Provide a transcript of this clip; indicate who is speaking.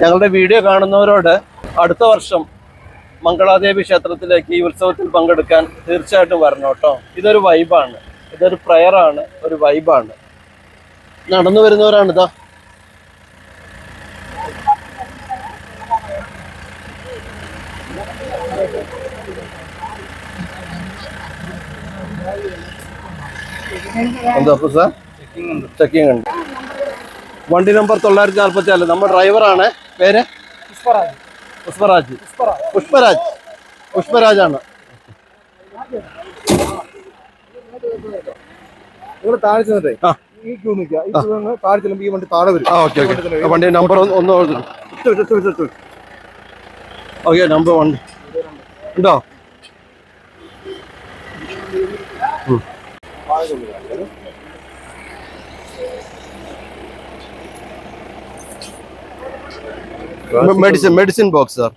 Speaker 1: ഞങ്ങളുടെ വീഡിയോ കാണുന്നവരോട് അടുത്ത വർഷം മംഗളാദേവി ക്ഷേത്രത്തിലേക്ക് ഈ ഉത്സവത്തിൽ പങ്കെടുക്കാൻ തീർച്ചയായിട്ടും വരണം കേട്ടോ. ഇതൊരു വൈബാണ്, ഇതൊരു പ്രയറാണ്, ഒരു വൈബാണ്. നടന്നു വരുന്നവരാണിതാ. എന്താ സാർ? ചെക്കിംഗ് ഉണ്ട്. വണ്ടി നമ്പർ 944. നമ്മുടെ ഡ്രൈവറാണ്. പേര് പുഷ്പരാജ്. പുഷ്പരാജാണ്.
Speaker 2: നിങ്ങൾ താഴെ ചെന്നിട്ടേ ഈ ക്യൂ നിൽക്കുക. ഈ ക്യൂ താഴെ ചെല്ലുമ്പോൾ ഈ വണ്ടി താഴെ വരും.
Speaker 1: വണ്ടി നമ്പർ ഒന്ന് ഓക്കെ. നമ്പർ 1 ഉണ്ടോ? Medicine box sir.